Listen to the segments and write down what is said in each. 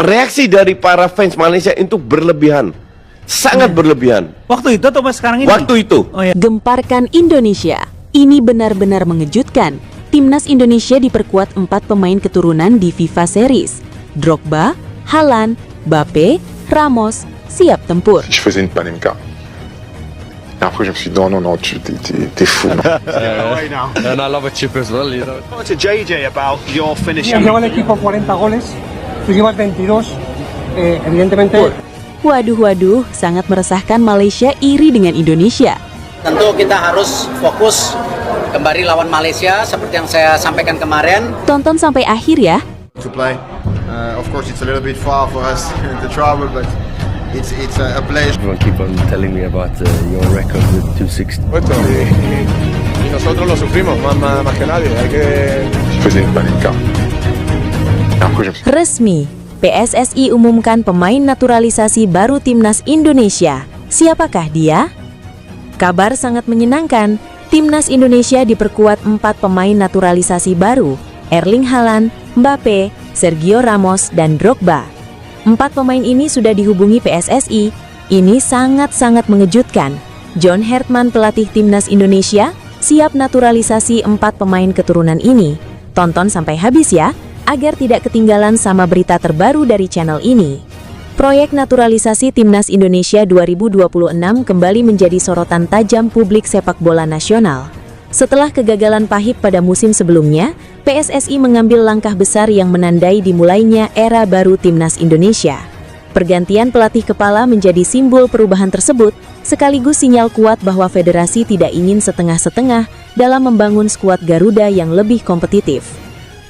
reaksi dari para fans Malaysia itu berlebihan, sangat berlebihan. Waktu itu atau pas sekarang ini? Waktu itu. Oh ya. Gemparkan Indonesia. Ini benar-benar mengejutkan. Timnas Indonesia diperkuat 4 pemain keturunan di FIFA Series. Drogba, Haaland, Mbappé, Ramos, siap tempur. Je faisais une Panenka. Et après, je me suis dit, non, t'es fou. And I love a chip as well, you know. To JJ about your finishing. Lleva el equipo 40 goles, tú llevas 22, evidentemente. Waduh, sangat meresahkan. Malaysia iri dengan Indonesia. Tentu kita harus fokus kembali lawan Malaysia seperti yang saya sampaikan kemarin. Tonton sampai akhir ya. To play. Of course, it's a little bit far for us to travel, but it's a pleasure. Everyone keep on telling me about your record with 260. Y nosotros lo sufrimos, más que nadie. Je faisais une Panenka. Et après, je me suis Resmi, PSSI umumkan pemain naturalisasi baru Timnas Indonesia. Siapakah dia? Kabar sangat menyenangkan. Timnas Indonesia diperkuat 4 pemain naturalisasi baru, Erling Haaland, Mbappé, Sergio Ramos, dan Drogba. 4 pemain ini sudah dihubungi PSSI. Ini sangat-sangat mengejutkan. John Hertman, pelatih Timnas Indonesia, siap naturalisasi 4 pemain keturunan ini. Tonton sampai habis ya, agar tidak ketinggalan sama berita terbaru dari channel ini. Proyek naturalisasi Timnas Indonesia 2026 kembali menjadi sorotan tajam publik sepak bola nasional. Setelah kegagalan pahit pada musim sebelumnya, PSSI mengambil langkah besar yang menandai dimulainya era baru Timnas Indonesia. Pergantian pelatih kepala menjadi simbol perubahan tersebut, sekaligus sinyal kuat bahwa federasi tidak ingin setengah-setengah dalam membangun skuad Garuda yang lebih kompetitif.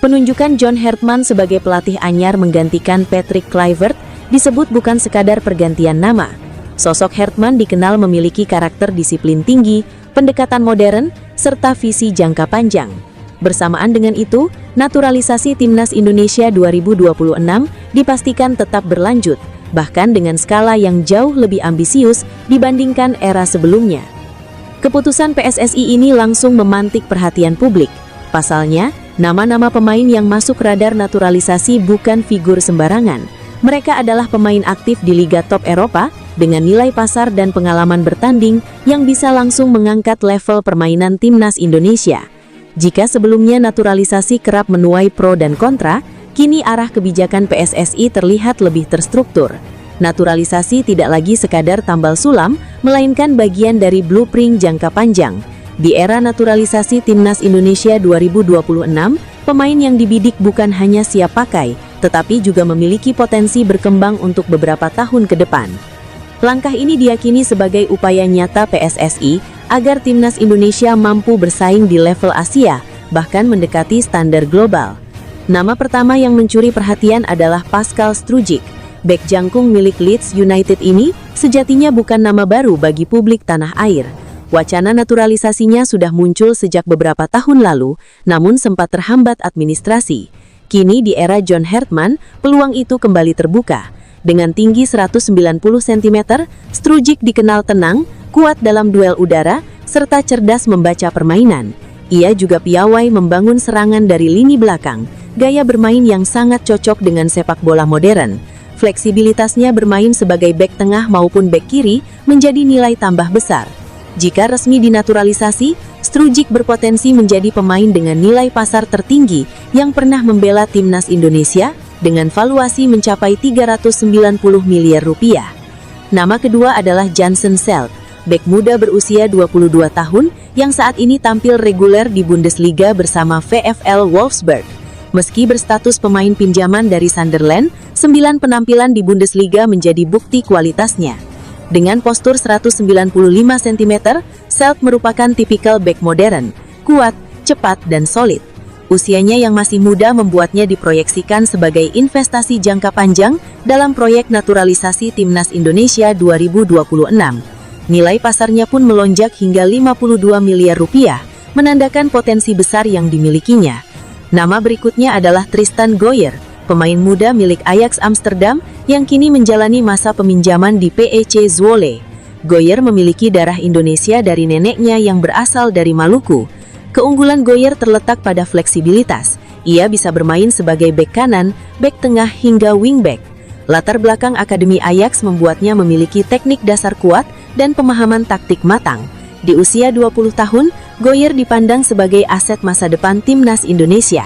Penunjukan John Hertman sebagai pelatih anyar menggantikan Patrick Kluivert disebut bukan sekadar pergantian nama. Sosok Hertman dikenal memiliki karakter disiplin tinggi, pendekatan modern, serta visi jangka panjang. Bersamaan dengan itu, naturalisasi Timnas Indonesia 2026 dipastikan tetap berlanjut, bahkan dengan skala yang jauh lebih ambisius dibandingkan era sebelumnya. Keputusan PSSI ini langsung memantik perhatian publik. Pasalnya, nama-nama pemain yang masuk radar naturalisasi bukan figur sembarangan. Mereka adalah pemain aktif di Liga Top Eropa dengan nilai pasar dan pengalaman bertanding yang bisa langsung mengangkat level permainan Timnas Indonesia. Jika sebelumnya naturalisasi kerap menuai pro dan kontra, kini arah kebijakan PSSI terlihat lebih terstruktur. Naturalisasi tidak lagi sekadar tambal sulam, melainkan bagian dari blueprint jangka panjang. Di era naturalisasi Timnas Indonesia 2026, pemain yang dibidik bukan hanya siap pakai, tetapi juga memiliki potensi berkembang untuk beberapa tahun ke depan. Langkah ini diyakini sebagai upaya nyata PSSI agar Timnas Indonesia mampu bersaing di level Asia, bahkan mendekati standar global. Nama pertama yang mencuri perhatian adalah Pascal Strujic. Bek jangkung milik Leeds United ini sejatinya bukan nama baru bagi publik tanah air. Wacana naturalisasinya sudah muncul sejak beberapa tahun lalu, namun sempat terhambat administrasi. Kini di era John Hertman, peluang itu kembali terbuka. Dengan tinggi 190 cm, Strujic dikenal tenang, kuat dalam duel udara, serta cerdas membaca permainan. Ia juga piawai membangun serangan dari lini belakang, gaya bermain yang sangat cocok dengan sepak bola modern. Fleksibilitasnya bermain sebagai bek tengah maupun bek kiri menjadi nilai tambah besar. Jika resmi dinaturalisasi, Strujic berpotensi menjadi pemain dengan nilai pasar tertinggi yang pernah membela Timnas Indonesia dengan valuasi mencapai 390 miliar rupiah. Nama kedua adalah Jansen Selt, bek muda berusia 22 tahun yang saat ini tampil reguler di Bundesliga bersama VfL Wolfsburg. Meski berstatus pemain pinjaman dari Sunderland, 9 penampilan di Bundesliga menjadi bukti kualitasnya. Dengan postur 195 cm, Selt merupakan tipikal bek modern, kuat, cepat, dan solid. Usianya yang masih muda membuatnya diproyeksikan sebagai investasi jangka panjang dalam proyek naturalisasi Timnas Indonesia 2026. Nilai pasarnya pun melonjak hingga 52 miliar rupiah, menandakan potensi besar yang dimilikinya. Nama berikutnya adalah Tristan Goyer, pemain muda milik Ajax Amsterdam yang kini menjalani masa peminjaman di PEC Zwolle. Goyer memiliki darah Indonesia dari neneknya yang berasal dari Maluku. Keunggulan Goyer terletak pada fleksibilitas. Ia bisa bermain sebagai bek kanan, bek tengah hingga wingback. Latar belakang Akademi Ajax membuatnya memiliki teknik dasar kuat dan pemahaman taktik matang. Di usia 20 tahun, Goyer dipandang sebagai aset masa depan timnas Indonesia.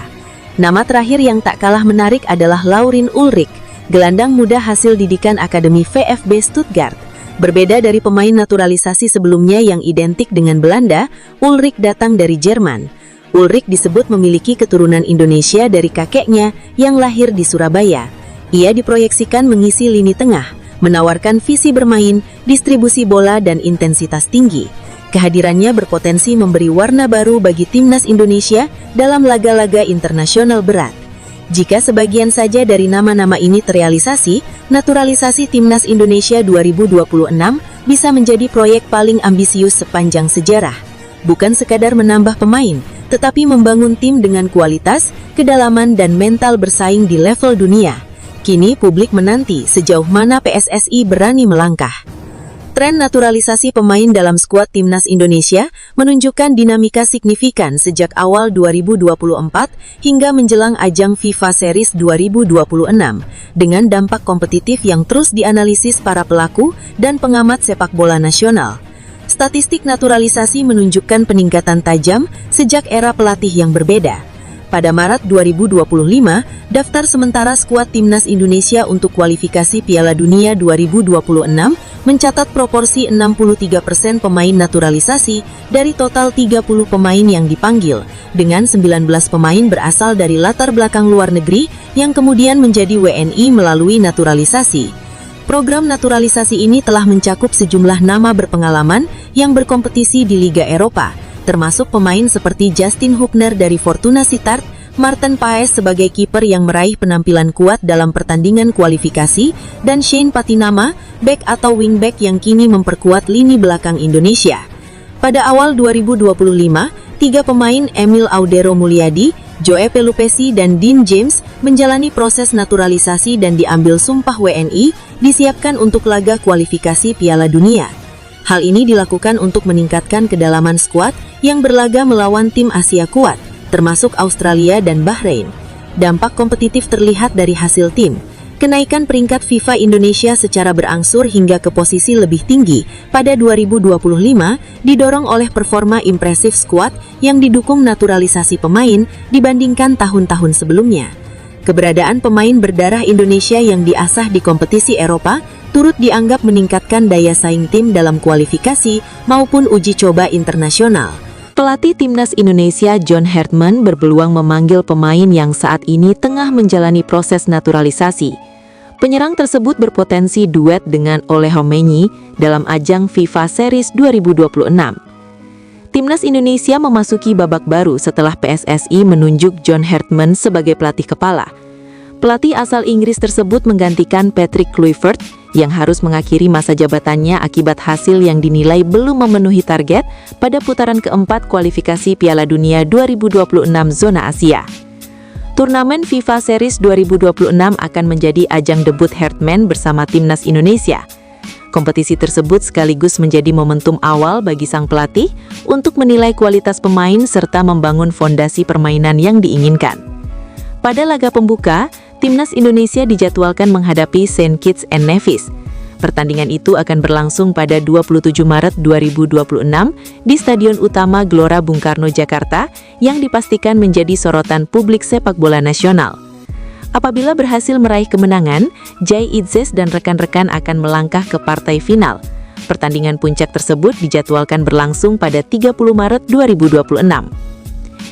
Nama terakhir yang tak kalah menarik adalah Laurin Ulrich, gelandang muda hasil didikan Akademi VfB Stuttgart. Berbeda dari pemain naturalisasi sebelumnya yang identik dengan Belanda, Ulrich datang dari Jerman. Ulrich disebut memiliki keturunan Indonesia dari kakeknya yang lahir di Surabaya. Ia diproyeksikan mengisi lini tengah, menawarkan visi bermain, distribusi bola dan intensitas tinggi. Kehadirannya berpotensi memberi warna baru bagi timnas Indonesia dalam laga-laga internasional berat. Jika sebagian saja dari nama-nama ini terrealisasi, naturalisasi timnas Indonesia 2026 bisa menjadi proyek paling ambisius sepanjang sejarah. Bukan sekadar menambah pemain, tetapi membangun tim dengan kualitas, kedalaman dan mental bersaing di level dunia. Kini publik menanti sejauh mana PSSI berani melangkah. Tren naturalisasi pemain dalam skuad timnas Indonesia menunjukkan dinamika signifikan sejak awal 2024 hingga menjelang ajang FIFA Series 2026, dengan dampak kompetitif yang terus dianalisis para pelaku dan pengamat sepak bola nasional. Statistik naturalisasi menunjukkan peningkatan tajam sejak era pelatih yang berbeda. Pada Maret 2025, daftar sementara skuad timnas Indonesia untuk kualifikasi Piala Dunia 2026 mencatat proporsi 63% pemain naturalisasi dari total 30 pemain yang dipanggil, dengan 19 pemain berasal dari latar belakang luar negeri yang kemudian menjadi WNI melalui naturalisasi. Program naturalisasi ini telah mencakup sejumlah nama berpengalaman yang berkompetisi di Liga Eropa, termasuk pemain seperti Justin Hubner dari Fortuna Sittard, Martin Paes sebagai kiper yang meraih penampilan kuat dalam pertandingan kualifikasi, dan Shane Patinama, bek atau wingback yang kini memperkuat lini belakang Indonesia. Pada awal 2025, 3 pemain Emil Audero Mulyadi, Joe Pelupesi dan Dean James menjalani proses naturalisasi dan diambil sumpah WNI, disiapkan untuk laga kualifikasi Piala Dunia. Hal ini dilakukan untuk meningkatkan kedalaman skuad yang berlaga melawan tim Asia kuat, termasuk Australia dan Bahrain. Dampak kompetitif terlihat dari hasil tim. Kenaikan peringkat FIFA Indonesia secara berangsur hingga ke posisi lebih tinggi pada 2025 didorong oleh performa impresif skuad yang didukung naturalisasi pemain dibandingkan tahun-tahun sebelumnya. Keberadaan pemain berdarah Indonesia yang diasah di kompetisi Eropa turut dianggap meningkatkan daya saing tim dalam kualifikasi maupun uji coba internasional. Pelatih timnas Indonesia John Hartman berpeluang memanggil pemain yang saat ini tengah menjalani proses naturalisasi. Penyerang tersebut berpotensi duet dengan Ole Khomeini dalam ajang FIFA Series 2026. Timnas Indonesia memasuki babak baru setelah PSSI menunjuk John Hartman sebagai pelatih kepala. Pelatih asal Inggris tersebut menggantikan Patrick Kluivert yang harus mengakhiri masa jabatannya akibat hasil yang dinilai belum memenuhi target pada putaran keempat kualifikasi Piala Dunia 2026 zona Asia. Turnamen FIFA Series 2026 akan menjadi ajang debut Hartman bersama timnas Indonesia. Kompetisi tersebut sekaligus menjadi momentum awal bagi sang pelatih untuk menilai kualitas pemain serta membangun fondasi permainan yang diinginkan. Pada laga pembuka, timnas Indonesia dijadwalkan menghadapi St. Kitts and Nevis. Pertandingan itu akan berlangsung pada 27 Maret 2026 di Stadion Utama Gelora Bung Karno, Jakarta, yang dipastikan menjadi sorotan publik sepak bola nasional. Apabila berhasil meraih kemenangan, Jai Idzes dan rekan-rekan akan melangkah ke partai final. Pertandingan puncak tersebut dijadwalkan berlangsung pada 30 Maret 2026.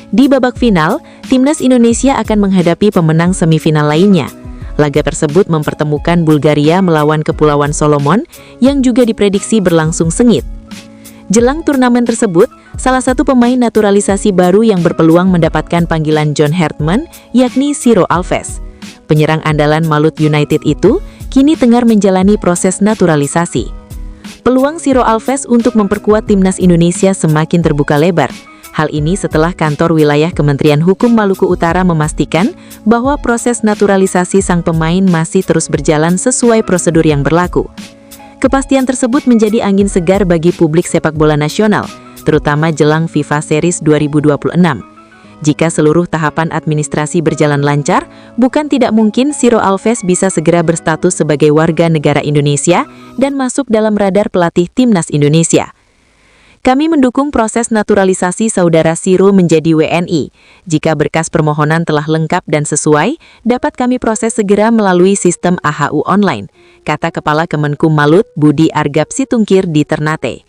Di babak final, timnas Indonesia akan menghadapi pemenang semifinal lainnya. Laga tersebut mempertemukan Bulgaria melawan Kepulauan Solomon yang juga diprediksi berlangsung sengit. Jelang turnamen tersebut, salah satu pemain naturalisasi baru yang berpeluang mendapatkan panggilan John Hartman yakni Ciro Alves. Penyerang andalan Malut United itu kini tengah menjalani proses naturalisasi. Peluang Ciro Alves untuk memperkuat timnas Indonesia semakin terbuka lebar. Hal ini setelah kantor wilayah Kementerian Hukum Maluku Utara memastikan bahwa proses naturalisasi sang pemain masih terus berjalan sesuai prosedur yang berlaku. Kepastian tersebut menjadi angin segar bagi publik sepak bola nasional, terutama jelang FIFA Series 2026. Jika seluruh tahapan administrasi berjalan lancar, bukan tidak mungkin Ciro Alves bisa segera berstatus sebagai warga negara Indonesia dan masuk dalam radar pelatih Timnas Indonesia. Kami mendukung proses naturalisasi saudara Ciro menjadi WNI. Jika berkas permohonan telah lengkap dan sesuai, dapat kami proses segera melalui sistem AHU online, kata Kepala Kemenkumham Budi Argap Situngkir di Ternate.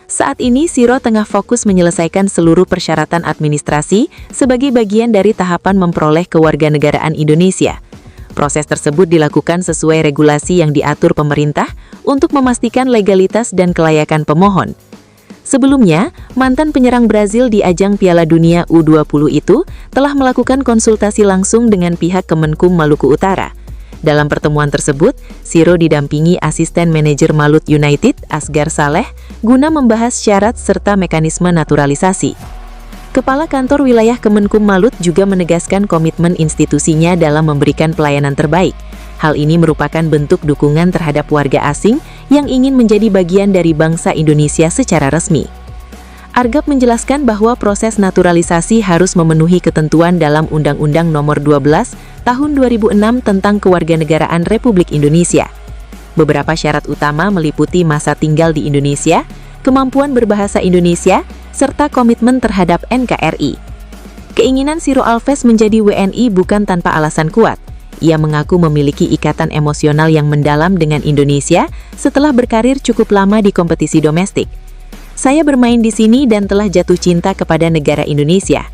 Saat ini Ciro tengah fokus menyelesaikan seluruh persyaratan administrasi sebagai bagian dari tahapan memperoleh kewarganegaraan Indonesia. Proses tersebut dilakukan sesuai regulasi yang diatur pemerintah untuk memastikan legalitas dan kelayakan pemohon. Sebelumnya, mantan penyerang Brazil di ajang Piala Dunia U20 itu telah melakukan konsultasi langsung dengan pihak Kemenkum Maluku Utara. Dalam pertemuan tersebut, Ciro didampingi asisten manajer Malut United, Asgar Saleh, guna membahas syarat serta mekanisme naturalisasi. Kepala Kantor Wilayah Kemenkum Malut juga menegaskan komitmen institusinya dalam memberikan pelayanan terbaik. Hal ini merupakan bentuk dukungan terhadap warga asing yang ingin menjadi bagian dari bangsa Indonesia secara resmi. Argap menjelaskan bahwa proses naturalisasi harus memenuhi ketentuan dalam Undang-Undang Nomor 12 Tahun 2006 tentang Kewarganegaraan Republik Indonesia. Beberapa syarat utama meliputi masa tinggal di Indonesia, kemampuan berbahasa Indonesia, serta komitmen terhadap NKRI. Keinginan Ciro Alves menjadi WNI bukan tanpa alasan kuat. Ia mengaku memiliki ikatan emosional yang mendalam dengan Indonesia setelah berkarir cukup lama di kompetisi domestik. Saya bermain di sini dan telah jatuh cinta kepada negara Indonesia.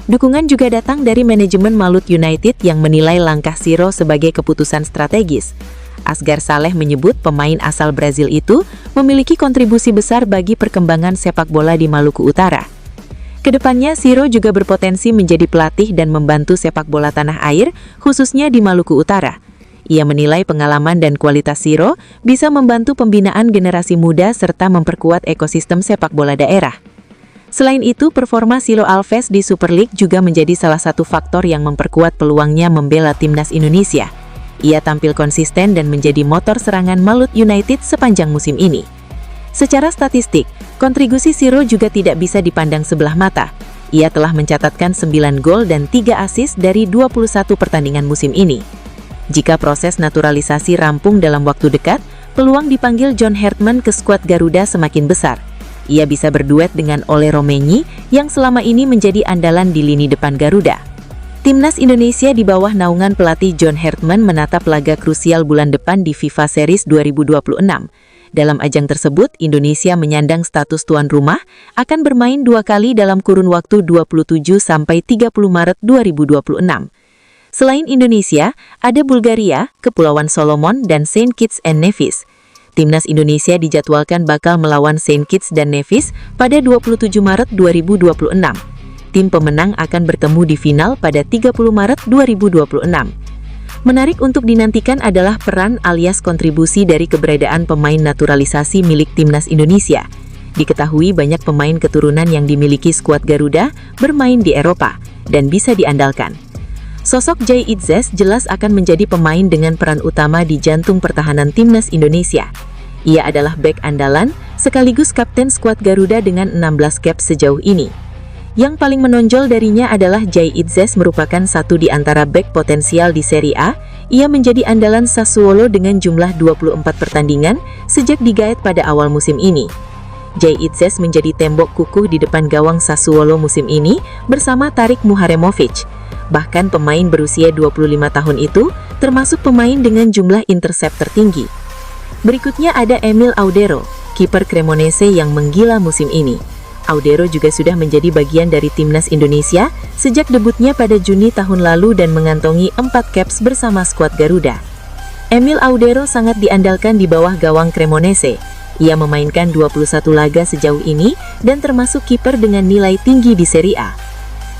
Dukungan juga datang dari manajemen Malut United yang menilai langkah Ciro sebagai keputusan strategis. Asgar Saleh menyebut pemain asal Brazil itu memiliki kontribusi besar bagi perkembangan sepak bola di Maluku Utara. Kedepannya, Ciro juga berpotensi menjadi pelatih dan membantu sepak bola tanah air, khususnya di Maluku Utara. Ia menilai pengalaman dan kualitas Ciro bisa membantu pembinaan generasi muda serta memperkuat ekosistem sepak bola daerah. Selain itu, performa Ciro Alves di Super League juga menjadi salah satu faktor yang memperkuat peluangnya membela Timnas Indonesia. Ia tampil konsisten dan menjadi motor serangan Malut United sepanjang musim ini. Secara statistik, kontribusi Ciro juga tidak bisa dipandang sebelah mata. Ia telah mencatatkan 9 gol dan 3 assist dari 21 pertandingan musim ini. Jika proses naturalisasi rampung dalam waktu dekat, peluang dipanggil John Hartman ke skuad Garuda semakin besar. Ia bisa berduet dengan Ole Romagnoli yang selama ini menjadi andalan di lini depan Garuda. Timnas Indonesia di bawah naungan pelatih John Hartman menatap laga krusial bulan depan di FIFA Series 2026. Dalam ajang tersebut, Indonesia menyandang status tuan rumah, akan bermain 2 kali dalam kurun waktu 27 sampai 30 Maret 2026. Selain Indonesia, ada Bulgaria, Kepulauan Solomon, dan Saint Kitts and Nevis. Timnas Indonesia dijadwalkan bakal melawan Saint Kitts dan Nevis pada 27 Maret 2026. Tim pemenang akan bertemu di final pada 30 Maret 2026. Menarik untuk dinantikan adalah peran alias kontribusi dari keberadaan pemain naturalisasi milik Timnas Indonesia. Diketahui banyak pemain keturunan yang dimiliki skuad Garuda bermain di Eropa dan bisa diandalkan. Sosok Jay Itzes jelas akan menjadi pemain dengan peran utama di jantung pertahanan Timnas Indonesia. Ia adalah bek andalan sekaligus kapten skuad Garuda dengan 16 cap sejauh ini. Yang paling menonjol darinya adalah Jay Itzes merupakan satu di antara bek potensial di Serie A. Ia menjadi andalan Sassuolo dengan jumlah 24 pertandingan sejak digaet pada awal musim ini. Jay Itzes menjadi tembok kukuh di depan gawang Sassuolo musim ini bersama Tarik Muharemovic. Bahkan pemain berusia 25 tahun itu termasuk pemain dengan jumlah intercept tertinggi. Berikutnya ada Emil Audero, kiper Cremonese yang menggila musim ini. Audero juga sudah menjadi bagian dari Timnas Indonesia sejak debutnya pada Juni tahun lalu dan mengantongi 4 caps bersama skuad Garuda. Emil Audero sangat diandalkan di bawah gawang Cremonese. Ia memainkan 21 laga sejauh ini dan termasuk kiper dengan nilai tinggi di Serie A.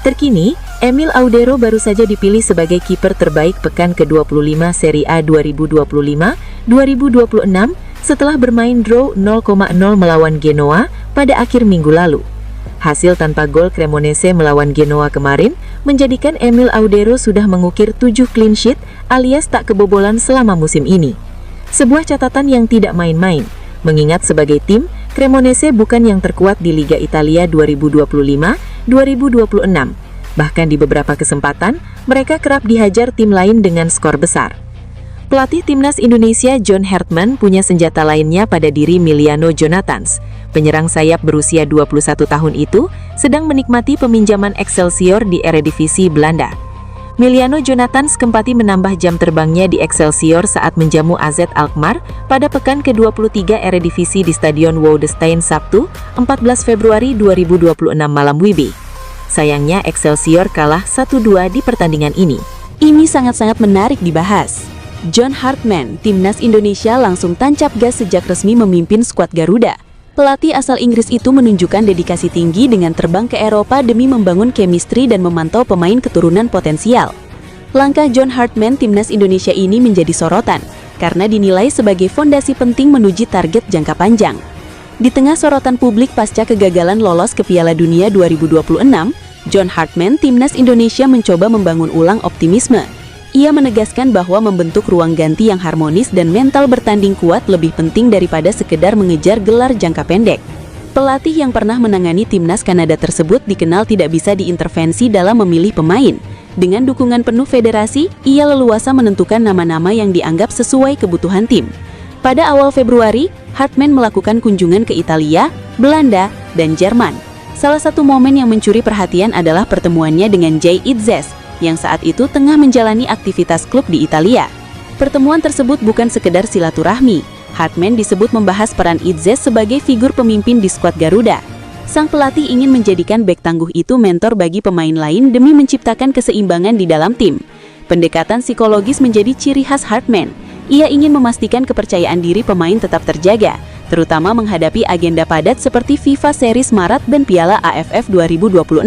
Terkini, Emil Audero baru saja dipilih sebagai kiper terbaik pekan ke-25 Serie A 2025-2026 setelah bermain draw 0,0 melawan Genoa pada akhir minggu lalu. Hasil tanpa gol Cremonese melawan Genoa kemarin menjadikan Emil Audero sudah mengukir 7 clean sheet alias tak kebobolan selama musim ini. Sebuah catatan yang tidak main-main, mengingat sebagai tim, Cremonese bukan yang terkuat di Liga Italia 2025-2026. Bahkan di beberapa kesempatan, mereka kerap dihajar tim lain dengan skor besar. Pelatih timnas Indonesia John Hartman punya senjata lainnya pada diri Miliano Jonathans. Penyerang sayap berusia 21 tahun itu sedang menikmati peminjaman Excelsior di Eredivisie Belanda. Miliano Jonathans kembali menambah jam terbangnya di Excelsior saat menjamu AZ Alkmaar pada pekan ke-23 Eredivisie di Stadion Woudenstein Sabtu, 14 Februari 2026 malam WIB. Sayangnya Excelsior kalah 1-2 di pertandingan ini. Ini sangat-sangat menarik dibahas. John Hartman, timnas Indonesia langsung tancap gas sejak resmi memimpin skuad Garuda. Pelatih asal Inggris itu menunjukkan dedikasi tinggi dengan terbang ke Eropa demi membangun chemistry dan memantau pemain keturunan potensial. Langkah John Hartman timnas Indonesia ini menjadi sorotan, karena dinilai sebagai fondasi penting menuju target jangka panjang. Di tengah sorotan publik pasca kegagalan lolos ke Piala Dunia 2026, John Hartman timnas Indonesia mencoba membangun ulang optimisme. Ia menegaskan bahwa membentuk ruang ganti yang harmonis dan mental bertanding kuat lebih penting daripada sekedar mengejar gelar jangka pendek. Pelatih yang pernah menangani timnas Kanada tersebut dikenal tidak bisa diintervensi dalam memilih pemain. Dengan dukungan penuh federasi, ia leluasa menentukan nama-nama yang dianggap sesuai kebutuhan tim. Pada awal Februari, Hartman melakukan kunjungan ke Italia, Belanda, dan Jerman. Salah satu momen yang mencuri perhatian adalah pertemuannya dengan Jay Itzes, yang saat itu tengah menjalani aktivitas klub di Italia. Pertemuan tersebut bukan sekedar silaturahmi. Hartman disebut membahas peran Itzes sebagai figur pemimpin di skuad Garuda. Sang pelatih ingin menjadikan bek tangguh itu mentor bagi pemain lain demi menciptakan keseimbangan di dalam tim. Pendekatan psikologis menjadi ciri khas Hartman. Ia ingin memastikan kepercayaan diri pemain tetap terjaga, terutama menghadapi agenda padat seperti FIFA Series Maret dan Piala AFF 2026.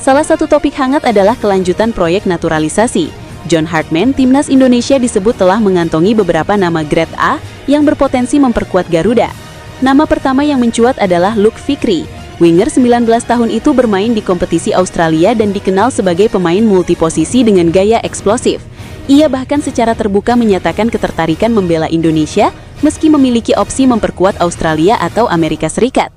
Salah satu topik hangat adalah kelanjutan proyek naturalisasi. John Hartman, timnas Indonesia disebut telah mengantongi beberapa nama grade A yang berpotensi memperkuat Garuda. Nama pertama yang mencuat adalah Luke Fikri. Winger 19 tahun itu bermain di kompetisi Australia dan dikenal sebagai pemain multiposisi dengan gaya eksplosif. Ia bahkan secara terbuka menyatakan ketertarikan membela Indonesia meski memiliki opsi memperkuat Australia atau Amerika Serikat.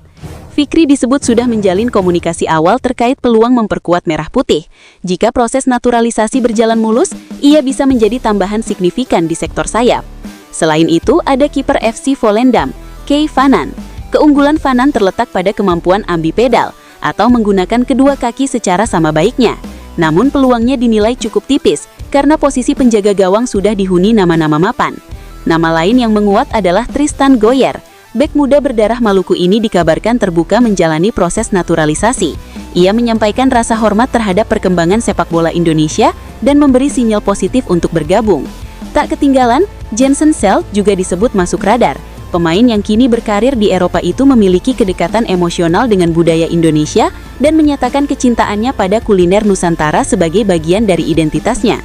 Fikri disebut sudah menjalin komunikasi awal terkait peluang memperkuat Merah Putih. Jika proses naturalisasi berjalan mulus, ia bisa menjadi tambahan signifikan di sektor sayap. Selain itu, ada kiper FC Volendam, Kay Vanan. Keunggulan Vanan terletak pada kemampuan ambipedal atau menggunakan kedua kaki secara sama baiknya. Namun peluangnya dinilai cukup tipis karena posisi penjaga gawang sudah dihuni nama-nama mapan. Nama lain yang menguat adalah Tristan Goyer. Bek muda berdarah Maluku ini dikabarkan terbuka menjalani proses naturalisasi. Ia menyampaikan rasa hormat terhadap perkembangan sepak bola Indonesia dan memberi sinyal positif untuk bergabung. Tak ketinggalan, JensenSelt juga disebut masuk radar. Pemain yang kini berkarir di Eropa itu memiliki kedekatan emosional dengan budaya Indonesia dan menyatakan kecintaannya pada kuliner Nusantara sebagai bagian dari identitasnya.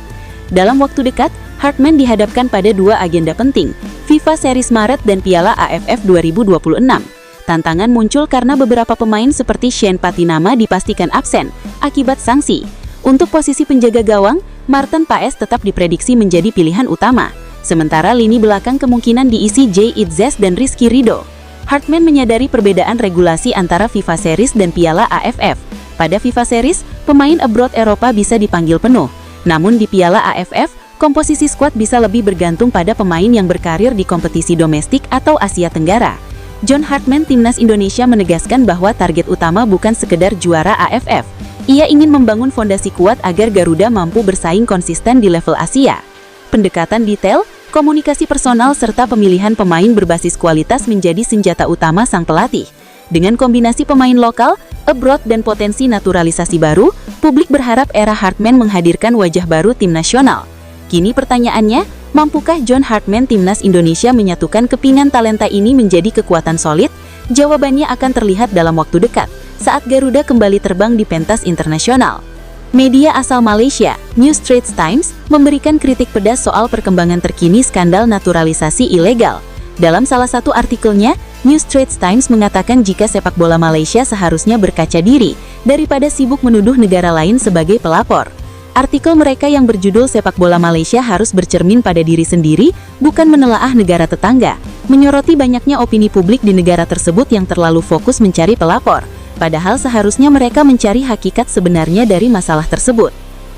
Dalam waktu dekat, Hartman dihadapkan pada dua agenda penting, FIFA Series Maret dan Piala AFF 2026. Tantangan muncul karena beberapa pemain seperti Shane Patinama dipastikan absen akibat sanksi. Untuk posisi penjaga gawang, Martin Paes tetap diprediksi menjadi pilihan utama. Sementara lini belakang kemungkinan diisi Jay Itzes dan Rizky Ridho. Hartman menyadari perbedaan regulasi antara FIFA Series dan Piala AFF. Pada FIFA Series, pemain abroad Eropa bisa dipanggil penuh. Namun di Piala AFF, komposisi skuad bisa lebih bergantung pada pemain yang berkarir di kompetisi domestik atau Asia Tenggara. John Hartman timnas Indonesia menegaskan bahwa target utama bukan sekedar juara AFF. Ia ingin membangun fondasi kuat agar Garuda mampu bersaing konsisten di level Asia. Pendekatan detail, komunikasi personal serta pemilihan pemain berbasis kualitas menjadi senjata utama sang pelatih. Dengan kombinasi pemain lokal, abroad dan potensi naturalisasi baru, publik berharap era Hartman menghadirkan wajah baru tim nasional. Kini pertanyaannya, mampukah John Hartman timnas Indonesia menyatukan kepingan talenta ini menjadi kekuatan solid? Jawabannya akan terlihat dalam waktu dekat, saat Garuda kembali terbang di pentas internasional. Media asal Malaysia, New Straits Times, memberikan kritik pedas soal perkembangan terkini skandal naturalisasi ilegal. Dalam salah satu artikelnya, New Straits Times mengatakan jika sepak bola Malaysia seharusnya berkaca diri, daripada sibuk menuduh negara lain sebagai pelapor. Artikel mereka yang berjudul Sepak Bola Malaysia harus bercermin pada diri sendiri, bukan menelaah negara tetangga, menyoroti banyaknya opini publik di negara tersebut yang terlalu fokus mencari pelapor. Padahal seharusnya mereka mencari hakikat sebenarnya dari masalah tersebut.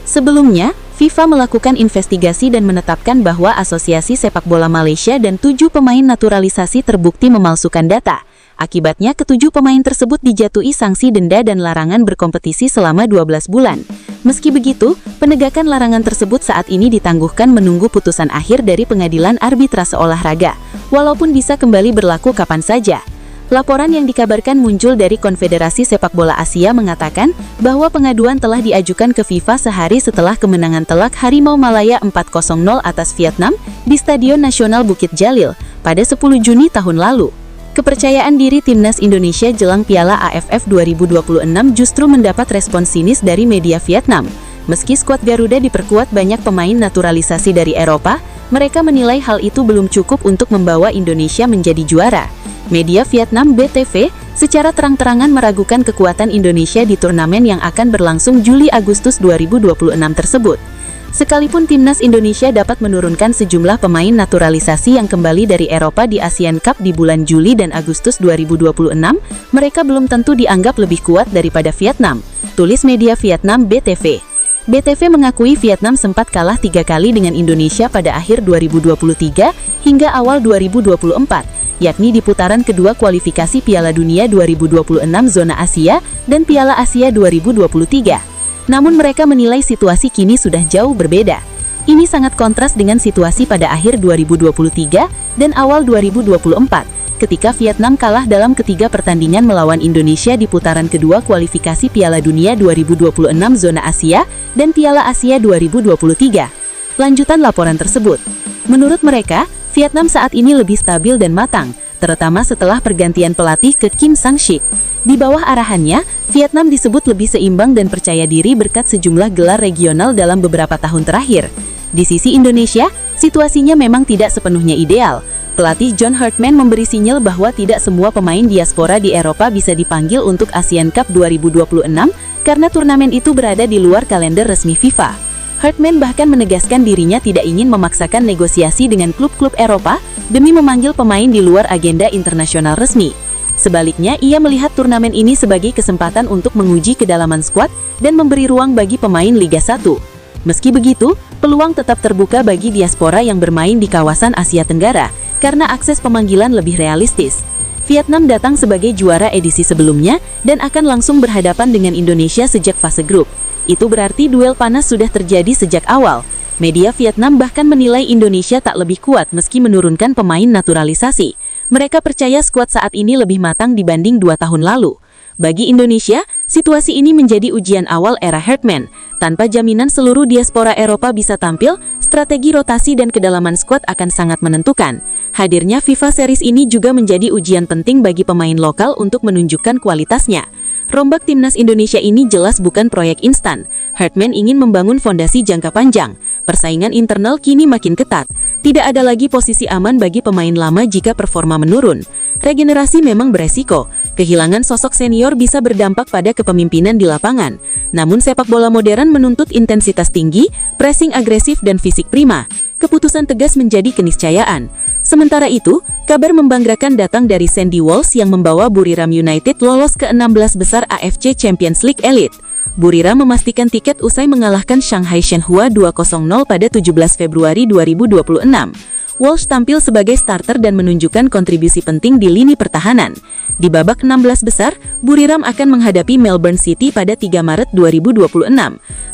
Sebelumnya, FIFA melakukan investigasi dan menetapkan bahwa Asosiasi Sepak Bola Malaysia dan 7 pemain naturalisasi terbukti memalsukan data. Akibatnya, ke-7 pemain tersebut dijatuhi sanksi denda dan larangan berkompetisi selama 12 bulan. Meski begitu, penegakan larangan tersebut saat ini ditangguhkan menunggu putusan akhir dari Pengadilan Arbitrase Olahraga, walaupun bisa kembali berlaku kapan saja. Laporan yang dikabarkan muncul dari Konfederasi Sepak Bola Asia mengatakan bahwa pengaduan telah diajukan ke FIFA sehari setelah kemenangan telak Harimau Malaya 4-0 atas Vietnam di Stadion Nasional Bukit Jalil pada 10 Juni tahun lalu. Kepercayaan diri timnas Indonesia jelang Piala AFF 2026 justru mendapat respon sinis dari media Vietnam. Meski skuad Garuda diperkuat banyak pemain naturalisasi dari Eropa, mereka menilai hal itu belum cukup untuk membawa Indonesia menjadi juara. Media Vietnam BTV secara terang-terangan meragukan kekuatan Indonesia di turnamen yang akan berlangsung Juli-Agustus 2026 tersebut. Sekalipun timnas Indonesia dapat menurunkan sejumlah pemain naturalisasi yang kembali dari Eropa di Asian Cup di bulan Juli dan Agustus 2026, mereka belum tentu dianggap lebih kuat daripada Vietnam, tulis media Vietnam BTV. BTV mengakui Vietnam sempat kalah 3 kali dengan Indonesia pada akhir 2023 hingga awal 2024, yakni di putaran kedua kualifikasi Piala Dunia 2026 Zona Asia dan Piala Asia 2023. Namun mereka menilai situasi kini sudah jauh berbeda. Ini sangat kontras dengan situasi pada akhir 2023 dan awal 2024, ketika Vietnam kalah dalam ketiga pertandingan melawan Indonesia di putaran kedua kualifikasi Piala Dunia 2026 Zona Asia dan Piala Asia 2023. Lanjutan laporan tersebut. Menurut mereka, Vietnam saat ini lebih stabil dan matang, terutama setelah pergantian pelatih ke Kim Sang-sik. Di bawah arahannya, Vietnam disebut lebih seimbang dan percaya diri berkat sejumlah gelar regional dalam beberapa tahun terakhir. Di sisi Indonesia, situasinya memang tidak sepenuhnya ideal. Pelatih John Herdman memberi sinyal bahwa tidak semua pemain diaspora di Eropa bisa dipanggil untuk Asian Cup 2026 karena turnamen itu berada di luar kalender resmi FIFA. Herdman bahkan menegaskan dirinya tidak ingin memaksakan negosiasi dengan klub-klub Eropa demi memanggil pemain di luar agenda internasional resmi. Sebaliknya, ia melihat turnamen ini sebagai kesempatan untuk menguji kedalaman skuad dan memberi ruang bagi pemain Liga 1. Meski begitu, peluang tetap terbuka bagi diaspora yang bermain di kawasan Asia Tenggara karena akses pemanggilan lebih realistis. Vietnam datang sebagai juara edisi sebelumnya dan akan langsung berhadapan dengan Indonesia sejak fase grup. Itu berarti duel panas sudah terjadi sejak awal. Media Vietnam bahkan menilai Indonesia tak lebih kuat meski menurunkan pemain naturalisasi. Mereka percaya skuad saat ini lebih matang dibanding 2 tahun lalu. Bagi Indonesia, situasi ini menjadi ujian awal era Herdman. Tanpa jaminan seluruh diaspora Eropa bisa tampil, strategi rotasi dan kedalaman skuad akan sangat menentukan. Hadirnya FIFA Series ini juga menjadi ujian penting bagi pemain lokal untuk menunjukkan kualitasnya. Rombak timnas Indonesia ini jelas bukan proyek instan. Herdman ingin membangun fondasi jangka panjang. Persaingan internal kini makin ketat. Tidak ada lagi posisi aman bagi pemain lama jika performa menurun. Regenerasi memang beresiko. Kehilangan sosok senior bisa berdampak pada kepemimpinan di lapangan. Namun sepak bola modern menuntut intensitas tinggi, pressing agresif dan fisik prima. Keputusan tegas menjadi keniscayaan. Sementara itu, kabar membanggakan datang dari Sandy Walsh yang membawa Buriram United lolos ke 16 besar AFC Champions League Elite. Buriram memastikan tiket usai mengalahkan Shanghai Shenhua 2-0 pada 17 Februari 2026. Walsh tampil sebagai starter dan menunjukkan kontribusi penting di lini pertahanan. Di babak 16 besar, Buriram akan menghadapi Melbourne City pada 3 Maret 2026.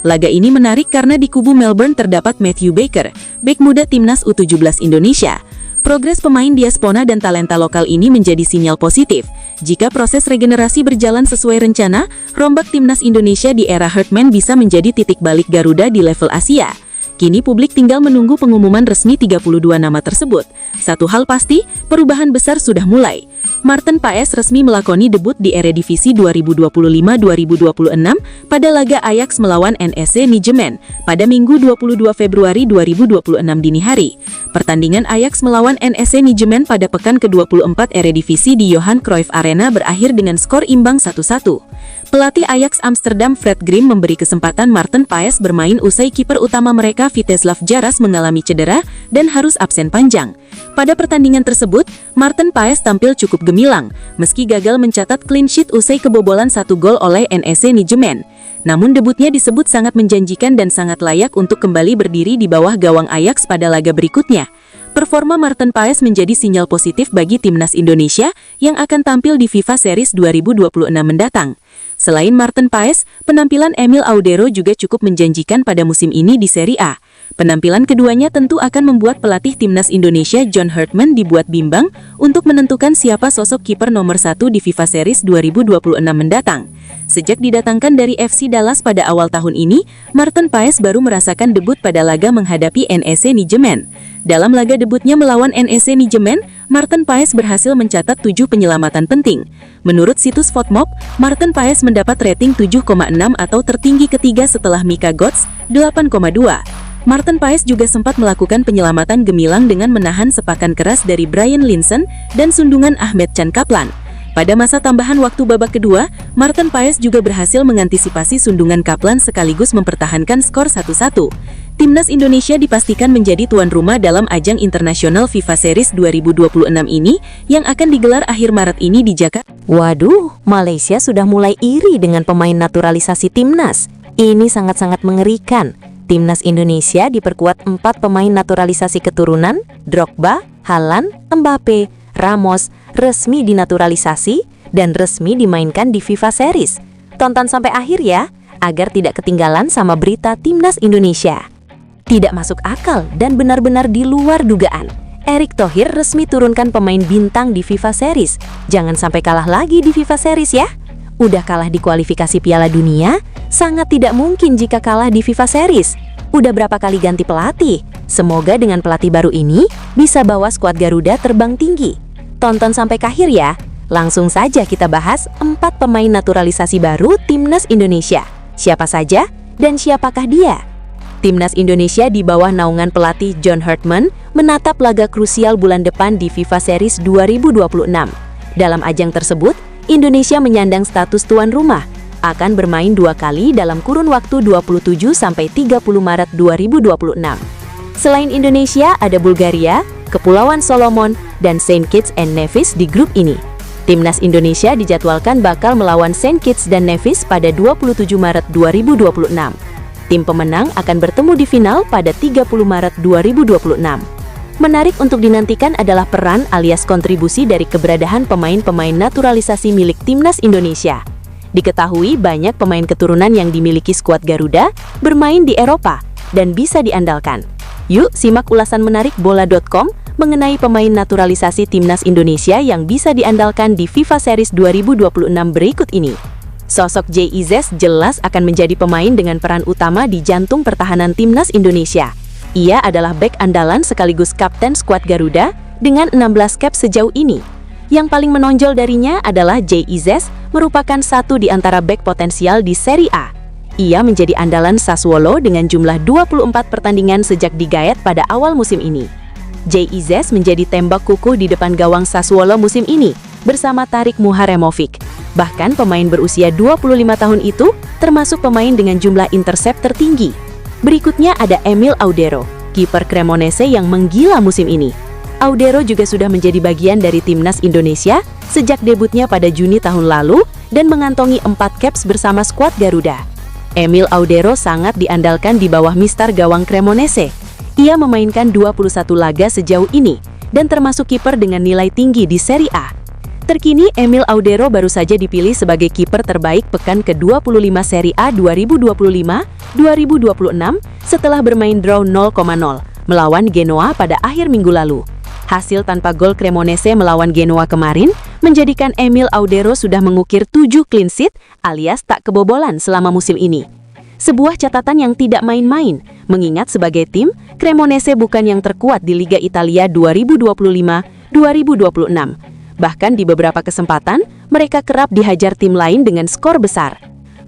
Laga ini menarik karena di kubu Melbourne terdapat Matthew Baker, bek muda timnas U17 Indonesia. Progres pemain diaspora dan talenta lokal ini menjadi sinyal positif. Jika proses regenerasi berjalan sesuai rencana, rombak timnas Indonesia di era Herdman bisa menjadi titik balik Garuda di level Asia. Kini publik tinggal menunggu pengumuman resmi 32 nama tersebut. Satu hal pasti, perubahan besar sudah mulai. Maarten Paes resmi melakoni debut di Eredivisie 2025-2026 pada laga Ajax melawan NEC Nijmegen pada Minggu 22 Februari 2026 dini hari. Pertandingan Ajax melawan NEC Nijmegen pada pekan ke-24 Eredivisie di Johan Cruyff Arena berakhir dengan skor imbang 1-1. Pelatih Ajax Amsterdam Fred Grim memberi kesempatan Maarten Paes bermain usai kiper utama mereka Vítězslav Jaras mengalami cedera dan harus absen panjang. Pada pertandingan tersebut, Maarten Paes tampil cukup gemilang, meski gagal mencatat clean sheet usai kebobolan 1 gol oleh NEC Nijmegen. Namun debutnya disebut sangat menjanjikan dan sangat layak untuk kembali berdiri di bawah gawang Ajax pada laga berikutnya. Performa Maarten Paes menjadi sinyal positif bagi timnas Indonesia yang akan tampil di FIFA Series 2026 mendatang. Selain Maarten Paes, penampilan Emil Audero juga cukup menjanjikan pada musim ini di Serie A. Penampilan keduanya tentu akan membuat pelatih timnas Indonesia John Hartman dibuat bimbang untuk menentukan siapa sosok kiper nomor 1 di FIFA Series 2026 mendatang. Sejak didatangkan dari FC Dallas pada awal tahun ini, Maarten Paes baru merasakan debut pada laga menghadapi NEC Nijmegen. Dalam laga debutnya melawan NEC Nijmegen, Maarten Paes berhasil mencatat 7 penyelamatan penting. Menurut situs Fotmob, Maarten Paes mendapat rating 7,6 atau tertinggi ketiga setelah Mika Götze, 8,2. Maarten Paes juga sempat melakukan penyelamatan gemilang dengan menahan sepakan keras dari Brian Linssen dan sundungan Ahmed Chan Kaplan. Pada masa tambahan waktu babak kedua, Maarten Paes juga berhasil mengantisipasi sundungan Kaplan sekaligus mempertahankan skor 1-1. Timnas Indonesia dipastikan menjadi tuan rumah dalam ajang internasional FIFA Series 2026 ini yang akan digelar akhir Maret ini di Jakarta. Waduh, Malaysia sudah mulai iri dengan pemain naturalisasi timnas. Ini sangat-sangat mengerikan. Timnas Indonesia diperkuat 4 pemain naturalisasi keturunan, Drogba, Haaland, Mbappe, Ramos, resmi dinaturalisasi dan resmi dimainkan di FIFA Series. Tonton sampai akhir ya, agar tidak ketinggalan sama berita Timnas Indonesia. Tidak masuk akal dan benar-benar di luar dugaan. Erick Thohir resmi turunkan pemain bintang di FIFA Series. Jangan sampai kalah lagi di FIFA Series ya. Udah kalah di kualifikasi Piala Dunia, sangat tidak mungkin jika kalah di FIFA Series. Udah berapa kali ganti pelatih? Semoga dengan pelatih baru ini bisa bawa skuad Garuda terbang tinggi. Tonton sampai akhir ya. Langsung saja kita bahas 4 pemain naturalisasi baru Timnas Indonesia. Siapa saja dan siapakah dia? Timnas Indonesia di bawah naungan pelatih John Hartman menatap laga krusial bulan depan di FIFA Series 2026. Dalam ajang tersebut, Indonesia menyandang status tuan rumah, akan bermain 2 kali dalam kurun waktu 27 sampai 30 Maret 2026. Selain Indonesia, ada Bulgaria, Kepulauan Solomon, dan Saint Kitts and Nevis di grup ini. Timnas Indonesia dijadwalkan bakal melawan Saint Kitts dan Nevis pada 27 Maret 2026. Tim pemenang akan bertemu di final pada 30 Maret 2026. Menarik untuk dinantikan adalah peran alias kontribusi dari keberadaan pemain-pemain naturalisasi milik Timnas Indonesia. Diketahui banyak pemain keturunan yang dimiliki skuad Garuda bermain di Eropa dan bisa diandalkan. Yuk simak ulasan menarik bola.com mengenai pemain naturalisasi Timnas Indonesia yang bisa diandalkan di FIFA Series 2026 berikut ini. Sosok JIZ jelas akan menjadi pemain dengan peran utama di jantung pertahanan Timnas Indonesia. Ia adalah bek andalan sekaligus kapten skuad Garuda dengan 16 cap sejauh ini. Yang paling menonjol darinya adalah JIZ merupakan satu di antara bek potensial di Serie A. Ia menjadi andalan Sassuolo dengan jumlah 24 pertandingan sejak digaet pada awal musim ini. JIZ menjadi tembak kukuh di depan gawang Sassuolo musim ini bersama Tarik Muharemovic. Bahkan pemain berusia 25 tahun itu termasuk pemain dengan jumlah intercept tertinggi. Berikutnya ada Emil Audero, kiper Cremonese yang menggila musim ini. Audero juga sudah menjadi bagian dari Timnas Indonesia sejak debutnya pada Juni tahun lalu dan mengantongi 4 caps bersama skuad Garuda. Emil Audero sangat diandalkan di bawah mistar gawang Cremonese. Ia memainkan 21 laga sejauh ini dan termasuk kiper dengan nilai tinggi di Serie A. Terkini, Emil Audero baru saja dipilih sebagai kiper terbaik pekan ke-25 Serie A 2025-2026 setelah bermain draw 0,0 melawan Genoa pada akhir minggu lalu. Hasil tanpa gol Cremonese melawan Genoa kemarin menjadikan Emil Audero sudah mengukir 7 clean sheet alias tak kebobolan selama musim ini. Sebuah catatan yang tidak main-main, mengingat sebagai tim, Cremonese bukan yang terkuat di Liga Italia 2025-2026. Bahkan di beberapa kesempatan, mereka kerap dihajar tim lain dengan skor besar.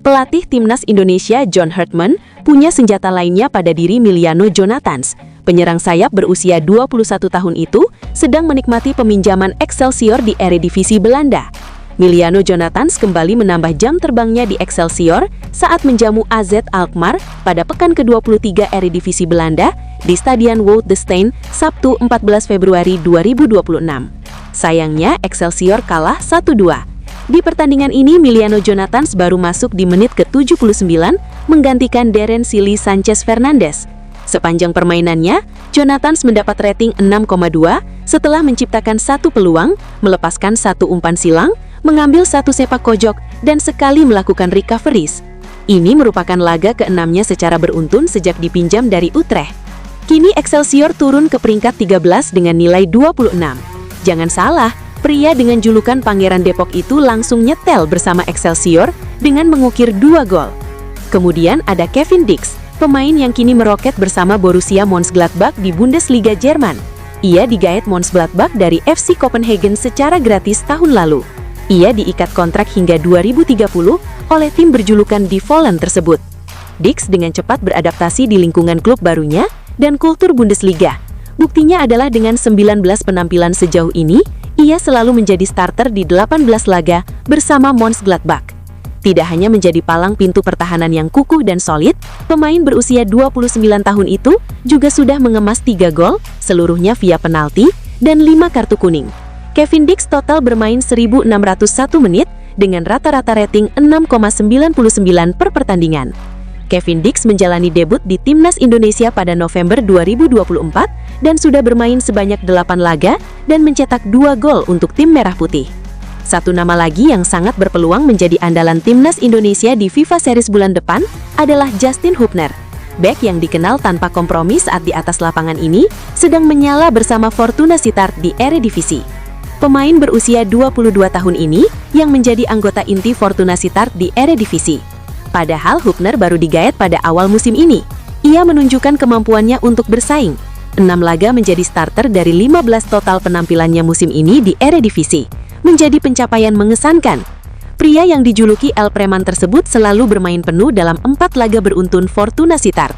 Pelatih Timnas Indonesia John Hartman punya senjata lainnya pada diri Miliano Jonathans. Penyerang sayap berusia 21 tahun itu sedang menikmati peminjaman Excelsior di Eredivisie Belanda. Miliano Jonathans kembali menambah jam terbangnya di Excelsior saat menjamu AZ Alkmaar pada pekan ke-23 Eredivisie Belanda di Stadion Woudenstein Sabtu 14 Februari 2026. Sayangnya Excelsior kalah 1-2. Di pertandingan ini Miliano Jonathans baru masuk di menit ke-79 menggantikan Darren Silly Sanchez Fernandes. Sepanjang permainannya, Jonathans mendapat rating 6,2 setelah menciptakan 1 peluang, melepaskan 1 umpan silang, mengambil 1 sepak pojok, dan sekali melakukan recoveries. Ini merupakan laga ke-6-nya secara beruntun sejak dipinjam dari Utrecht. Kini Excelsior turun ke peringkat 13 dengan nilai 26. Jangan salah, pria dengan julukan Pangeran Depok itu langsung nyetel bersama Excelsior dengan mengukir 2 gol. Kemudian ada Kevin Dix, pemain yang kini meroket bersama Borussia Mönchengladbach di Bundesliga Jerman. Ia digaet Mönchengladbach dari FC Copenhagen secara gratis tahun lalu. Ia diikat kontrak hingga 2030 oleh tim berjulukan Die Vollen tersebut. Dix dengan cepat beradaptasi di lingkungan klub barunya dan kultur Bundesliga. Buktinya adalah dengan 19 penampilan sejauh ini, ia selalu menjadi starter di 18 laga bersama Mönchengladbach. Tidak hanya menjadi palang pintu pertahanan yang kukuh dan solid, pemain berusia 29 tahun itu juga sudah mengemas 3 gol, seluruhnya via penalti, dan 5 kartu kuning. Kevin Dix total bermain 1.601 menit dengan rata-rata rating 6,99 per pertandingan. Kevin Dix menjalani debut di Timnas Indonesia pada November 2024 dan sudah bermain sebanyak 8 laga dan mencetak 2 gol untuk tim Merah Putih. Satu nama lagi yang sangat berpeluang menjadi andalan Timnas Indonesia di FIFA Series bulan depan adalah Justin Hubner. Bek yang dikenal tanpa kompromi saat di atas lapangan ini sedang menyala bersama Fortuna Sittard di Eredivisie. Pemain berusia 22 tahun ini yang menjadi anggota inti Fortuna Sittard di Eredivisie. Padahal Hubner baru digaet pada awal musim ini. Ia menunjukkan kemampuannya untuk bersaing. 6 laga menjadi starter dari 15 total penampilannya musim ini di Eredivisie. Menjadi pencapaian mengesankan. Pria yang dijuluki El Preman tersebut selalu bermain penuh dalam 4 laga beruntun Fortuna Sittard.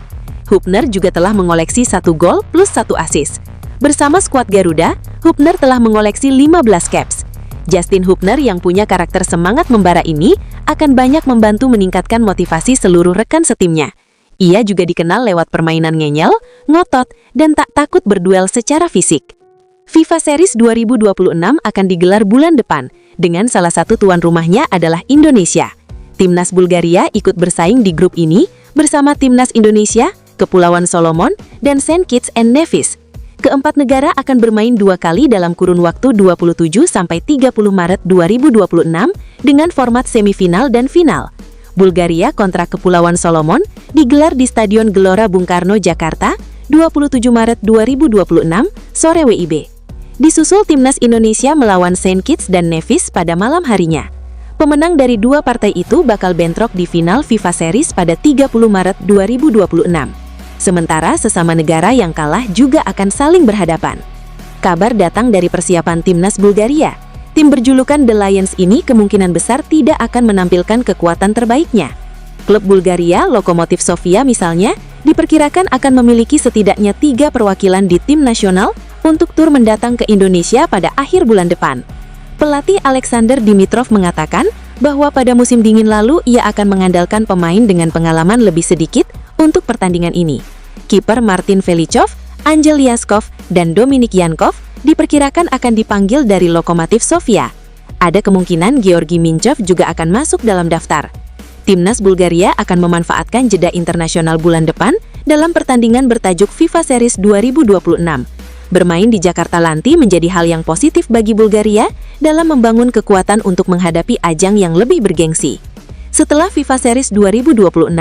Hubner juga telah mengoleksi 1 gol plus 1 assist. Bersama skuad Garuda, Hubner telah mengoleksi 15 caps. Justin Hubner yang punya karakter semangat membara ini akan banyak membantu meningkatkan motivasi seluruh rekan setimnya. Ia juga dikenal lewat permainan ngeyel, ngotot, dan tak takut berduel secara fisik. FIFA Series 2026 akan digelar bulan depan, dengan salah satu tuan rumahnya adalah Indonesia. Timnas Bulgaria ikut bersaing di grup ini bersama Timnas Indonesia, Kepulauan Solomon, dan Saint Kitts and Nevis. Keempat negara akan bermain 2 kali dalam kurun waktu 27 sampai 30 Maret 2026 dengan format semifinal dan final. Bulgaria kontra Kepulauan Solomon digelar di Stadion Gelora Bung Karno, Jakarta, 27 Maret 2026, sore WIB. Disusul Timnas Indonesia melawan Saint Kitts dan Nevis pada malam harinya. Pemenang dari 2 partai itu bakal bentrok di final FIFA Series pada 30 Maret 2026. Sementara sesama negara yang kalah juga akan saling berhadapan. Kabar datang dari persiapan Timnas Bulgaria. Tim berjulukan The Lions ini kemungkinan besar tidak akan menampilkan kekuatan terbaiknya. Klub Bulgaria, Lokomotiv Sofia misalnya, diperkirakan akan memiliki setidaknya 3 perwakilan di tim nasional untuk tur mendatang ke Indonesia pada akhir bulan depan. Pelatih Alexander Dimitrov mengatakan bahwa pada musim dingin lalu ia akan mengandalkan pemain dengan pengalaman lebih sedikit untuk pertandingan ini. Kiper Martin Velichov, Angel Yaskov, dan Dominik Yankov diperkirakan akan dipanggil dari Lokomotiv Sofia. Ada kemungkinan Georgi Minchov juga akan masuk dalam daftar. Timnas Bulgaria akan memanfaatkan jeda internasional bulan depan dalam pertandingan bertajuk FIFA Series 2026. Bermain di Jakarta nanti menjadi hal yang positif bagi Bulgaria dalam membangun kekuatan untuk menghadapi ajang yang lebih bergengsi. Setelah FIFA Series 2026,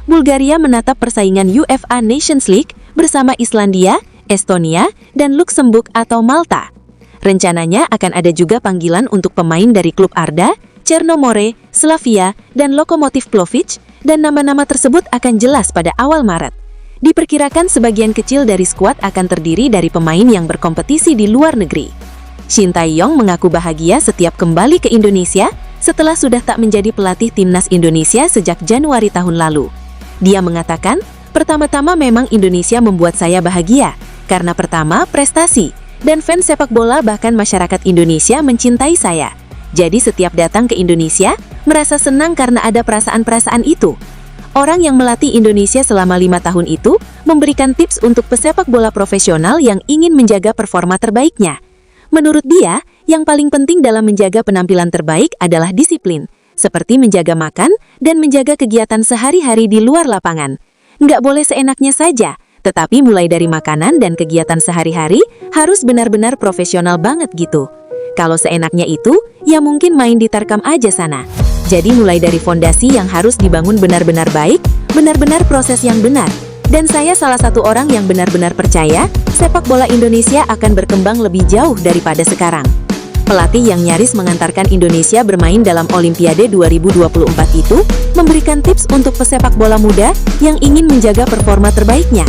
Bulgaria menatap persaingan UEFA Nations League bersama Islandia, Estonia, dan Luxembourg atau Malta. Rencananya akan ada juga panggilan untuk pemain dari klub Arda, Chernomore, Slavia, dan Lokomotiv Plovdiv, dan nama-nama tersebut akan jelas pada awal Maret. Diperkirakan sebagian kecil dari skuad akan terdiri dari pemain yang berkompetisi di luar negeri. Shin Tae-yong mengaku bahagia setiap kembali ke Indonesia setelah sudah tak menjadi pelatih Timnas Indonesia sejak Januari tahun lalu. Dia mengatakan, pertama-tama memang Indonesia membuat saya bahagia, karena pertama prestasi, dan fans sepak bola bahkan masyarakat Indonesia mencintai saya. Jadi setiap datang ke Indonesia, merasa senang karena ada perasaan-perasaan itu. Orang yang melatih Indonesia selama 5 tahun itu memberikan tips untuk pesepak bola profesional yang ingin menjaga performa terbaiknya. Menurut dia, yang paling penting dalam menjaga penampilan terbaik adalah disiplin, seperti menjaga makan dan menjaga kegiatan sehari-hari di luar lapangan. Nggak boleh seenaknya saja, tetapi mulai dari makanan dan kegiatan sehari-hari harus benar-benar profesional banget gitu. Kalau seenaknya itu, ya mungkin main di Tarkam aja sana. Jadi mulai dari fondasi yang harus dibangun benar-benar baik, benar-benar proses yang benar. Dan saya salah satu orang yang benar-benar percaya, sepak bola Indonesia akan berkembang lebih jauh daripada sekarang. Pelatih yang nyaris mengantarkan Indonesia bermain dalam Olimpiade 2024 itu, memberikan tips untuk pesepak bola muda yang ingin menjaga performa terbaiknya.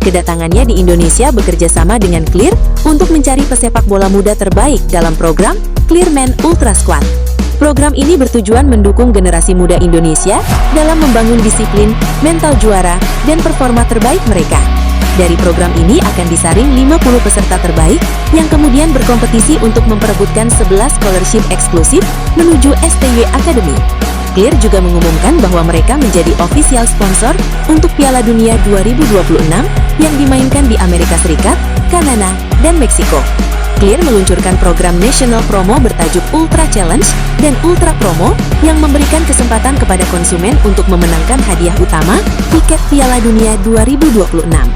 Kedatangannya di Indonesia bekerja sama dengan Clear untuk mencari pesepak bola muda terbaik dalam program Clearman Ultra Squad. Program ini bertujuan mendukung generasi muda Indonesia dalam membangun disiplin, mental juara, dan performa terbaik mereka. Dari program ini akan disaring 50 peserta terbaik yang kemudian berkompetisi untuk memperebutkan 11 scholarship eksklusif menuju STY Academy. Clear juga mengumumkan bahwa mereka menjadi official sponsor untuk Piala Dunia 2026 yang dimainkan di Amerika Serikat, Kanada, dan Meksiko. Clear meluncurkan program National Promo bertajuk Ultra Challenge dan Ultra Promo yang memberikan kesempatan kepada konsumen untuk memenangkan hadiah utama tiket Piala Dunia 2026.